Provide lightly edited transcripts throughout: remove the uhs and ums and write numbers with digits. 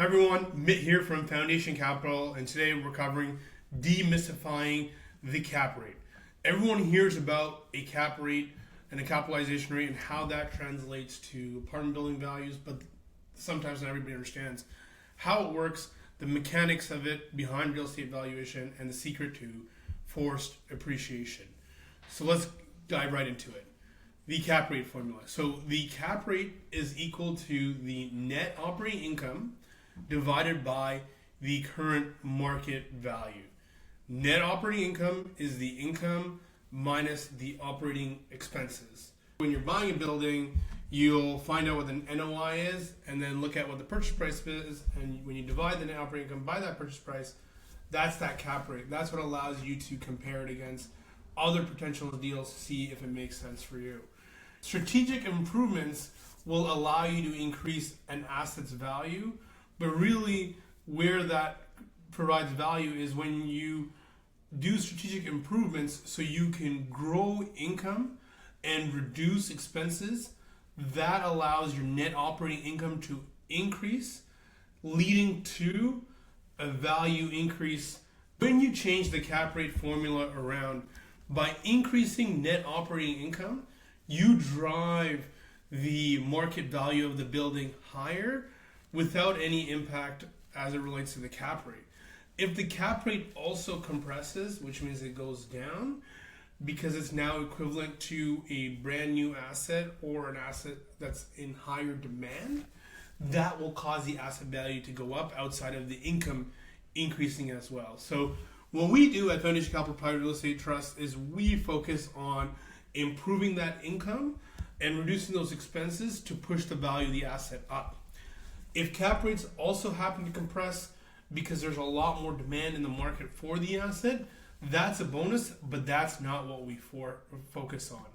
Hi everyone, Mitt here from Foundation Capital, and today we're covering demystifying the cap rate. Everyone hears about a cap rate and a capitalization rate and how that translates to apartment building values, but sometimes not everybody understands how it works, the mechanics of it behind real estate valuation, and the secret to forced appreciation. So let's dive right into it. The cap rate formula. So the cap rate is equal to the net operating income divided by the current market value. Net operating income is the income minus the operating expenses. When you're buying a building, you'll find out what the NOI is and then look at what the purchase price is, and when you divide the net operating income by that purchase price, that's that cap rate. That's what allows you to compare it against other potential deals to see if it makes sense for you. Strategic improvements will allow you to increase an asset's value, but really where that provides value is when you do strategic improvements so you can grow income and reduce expenses. That allows your net operating income to increase, leading to a value increase. When you change the cap rate formula around by increasing net operating income, you drive the market value of the building higher without any impact as it relates to the cap rate. If the cap rate also compresses, which means it goes down, because it's now equivalent to a brand new asset or an asset that's in higher demand, that will cause the asset value to go up outside of the income increasing as well. So what we do at Foundation Capital Private Real Estate Trust is we focus on improving that income and reducing those expenses to push the value of the asset up. If cap rates also happen to compress because there's a lot more demand in the market for the asset, that's a bonus, but that's not what we focus on.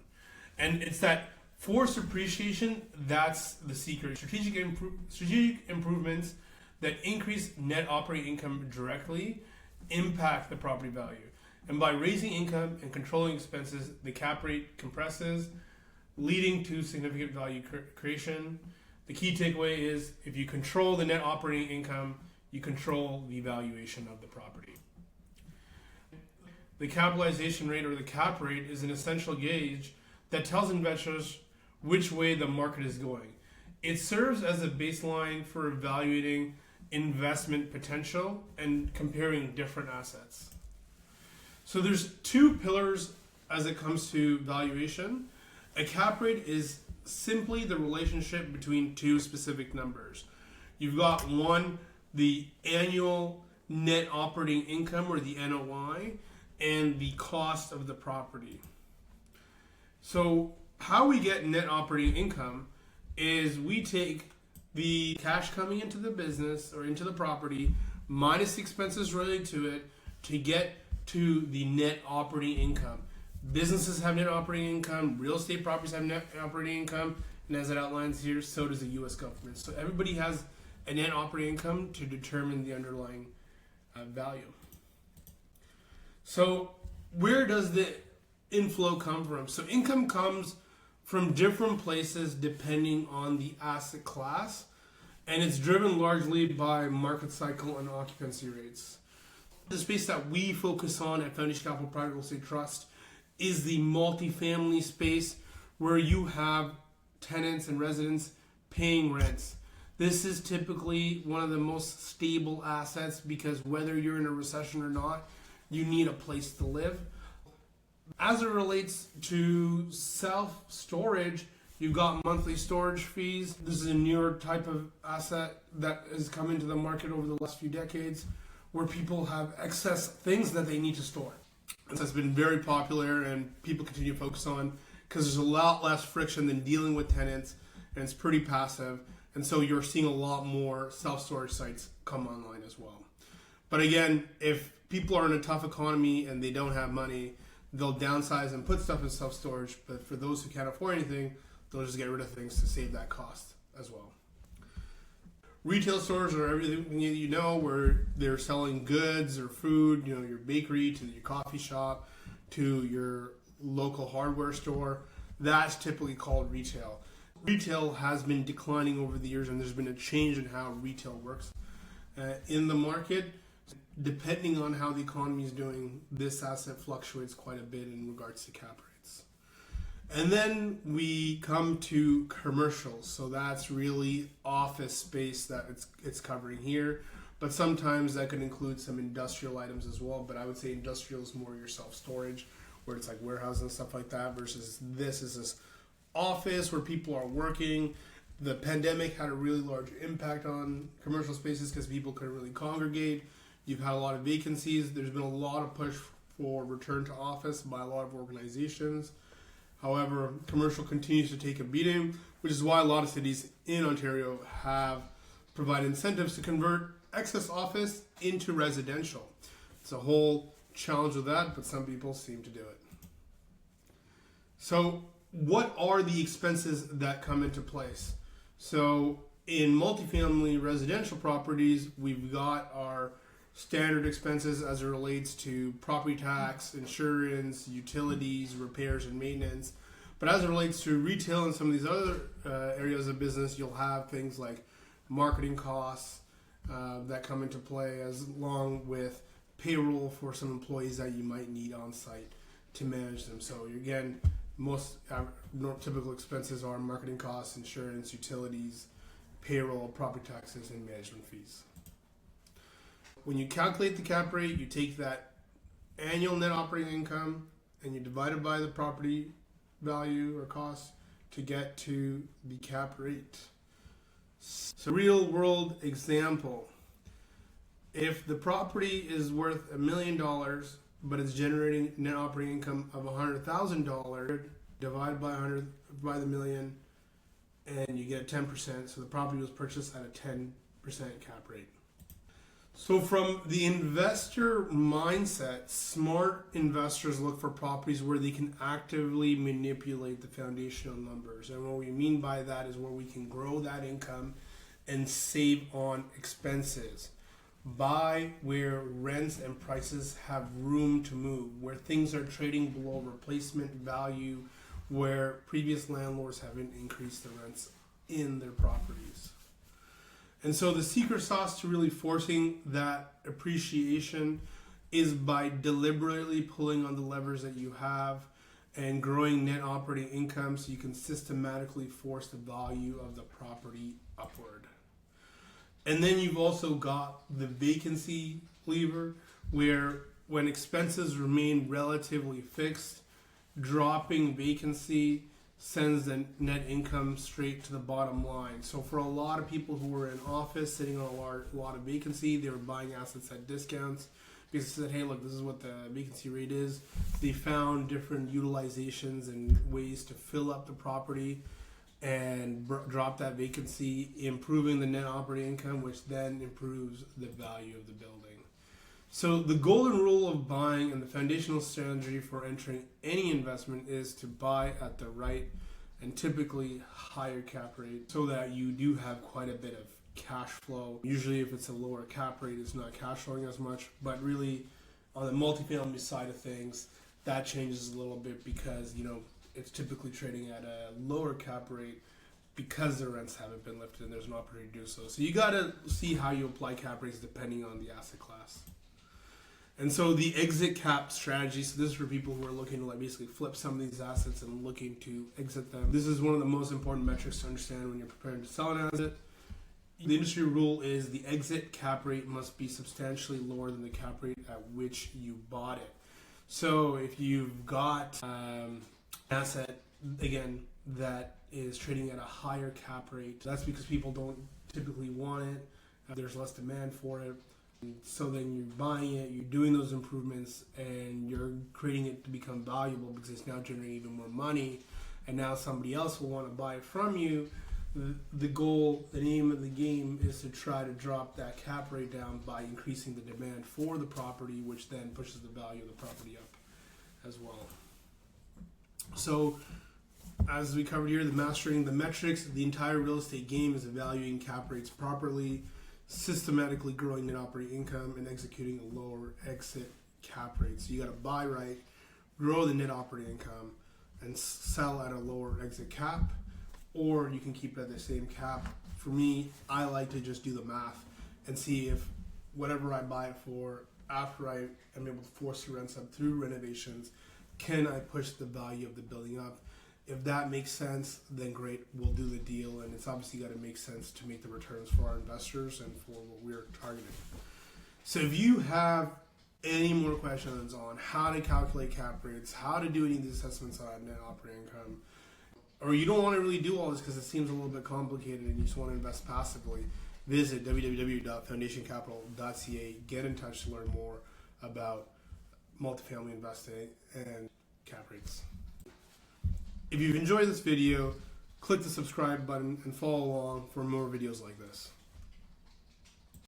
And it's that forced appreciation, that's the secret. Strategic improvements that increase net operating income directly impact the property value. And by raising income and controlling expenses, the cap rate compresses, leading to significant value creation. The key takeaway is if you control the net operating income, you control the valuation of the property. The capitalization rate or the cap rate is an essential gauge that tells investors which way the market is going. It serves as a baseline for evaluating investment potential and comparing different assets. So there's two pillars as it comes to valuation. A cap rate is simply the relationship between two specific numbers. You've got one, the annual net operating income or the NOI, and the cost of the property. So how we get net operating income is we take the cash coming into the business or into the property minus the expenses related to it to get to the net operating income. Businesses have net operating income, real estate properties have net operating income, and as it outlines here, so does the U.S. government. So everybody has a net operating income to determine the underlying value. So where does the inflow come from? So income comes from different places depending on the asset class, and it's driven largely by market cycle and occupancy rates. The space that we focus on at Foundation Capital Private Real Estate Trust is the multifamily space where you have tenants and residents paying rents. This is typically one of the most stable assets because whether you're in a recession or not, you need a place to live. As it relates to self-storage, you've got monthly storage fees. This is a newer type of asset that has come into the market over the last few decades where people have excess things that they need to store. This has been very popular and people continue to focus on because there's a lot less friction than dealing with tenants and it's pretty passive. And so you're seeing a lot more self-storage sites come online as well. But again, if people are in a tough economy and they don't have money, they'll downsize and put stuff in self-storage. But for those who can't afford anything, they'll just get rid of things to save that cost as well. Retail stores are everything you know, where they're selling goods or food, your bakery to your coffee shop to your local hardware store. That's typically called retail. Retail has been declining over the years and there's been a change in how retail works. in the market. Depending on how the economy is doing, this asset fluctuates quite a bit in regards to cap rates. And then we come to commercial. So that's really office space that it's covering here. But sometimes that could include some industrial items as well. But I would say industrial is more your self-storage, where it's like warehouse and stuff like that, versus this is this office where people are working. The pandemic had a really large impact on commercial spaces because people couldn't really congregate. You've had a lot of vacancies. There's been a lot of push for return to office by a lot of organizations. However, commercial continues to take a beating, which is why a lot of cities in Ontario have provided incentives to convert excess office into residential. It's a whole challenge with that, but some people seem to do it. So what are the expenses that come into place? So in multifamily residential properties, we've got our standard expenses as it relates to property tax, insurance, utilities, repairs, and maintenance. But as it relates to retail and some of these other areas of business, you'll have things like marketing costs that come into play, as along with payroll for some employees that you might need on site to manage them. So again, most typical expenses are marketing costs, insurance, utilities, payroll, property taxes, and management fees. When you calculate the cap rate, you take that annual net operating income and you divide it by the property value or cost to get to the cap rate. So real world example, if the property is worth $1 million, but it's generating net operating income of $100,000, divide by 100 by the million, and you get 10%. So the property was purchased at a 10% cap rate. So from the investor mindset, smart investors look for properties where they can actively manipulate the foundational numbers. And what we mean by that is where we can grow that income and save on expenses. Buy where rents and prices have room to move, where things are trading below replacement value, where previous landlords haven't increased the rents in their properties. And so the secret sauce to really forcing that appreciation is by deliberately pulling on the levers that you have and growing net operating income so you can systematically force the value of the property upward. And then you've also got the vacancy lever, where when expenses remain relatively fixed, dropping vacancy sends the net income straight to the bottom line. So for a lot of people who were in office sitting on a lot of vacancy, they were buying assets at discounts because they said, hey, look, this is what the vacancy rate is. They found different utilizations and ways to fill up the property and drop that vacancy, improving the net operating income, which then improves the value of the building. So the golden rule of buying and the foundational strategy for entering any investment is to buy at the right and typically higher cap rate so that you do have quite a bit of cash flow. Usually if it's a lower cap rate, it's not cash flowing as much, but really on the multifamily side of things, that changes a little bit because, it's typically trading at a lower cap rate because the rents haven't been lifted and there's an opportunity to do so. So you got to see how you apply cap rates depending on the asset class. And so the exit cap strategy, so this is for people who are looking to basically flip some of these assets and looking to exit them. This is one of the most important metrics to understand when you're preparing to sell an asset. The industry rule is the exit cap rate must be substantially lower than the cap rate at which you bought it. So if you've got asset, again, that is trading at a higher cap rate, that's because people don't typically want it. There's less demand for it. So then you're buying it, you're doing those improvements, and you're creating it to become valuable because it's now generating even more money, and now somebody else will want to buy it from you. The goal, the name of the game is to try to drop that cap rate down by increasing the demand for the property, which then pushes the value of the property up as well. So as we covered here, the mastering the metrics, the entire real estate game is evaluating cap rates properly, systematically growing net operating income, and executing a lower exit cap rate. So you got to buy right, grow the net operating income, and sell at a lower exit cap, or you can keep it at the same cap. For me, I like to just do the math and see if whatever I buy it for, after I am able to force the rents up through renovations, can I push the value of the building up? If that makes sense, then great, we'll do the deal. And it's obviously got to make sense to make the returns for our investors and for what we're targeting. So if you have any more questions on how to calculate cap rates, how to do any of these assessments on net operating income, or you don't want to really do all this because it seems a little bit complicated and you just want to invest passively, visit www.foundationcapital.ca. Get in touch to learn more about multifamily investing and cap rates. If you've enjoyed this video, click the subscribe button and follow along for more videos like this.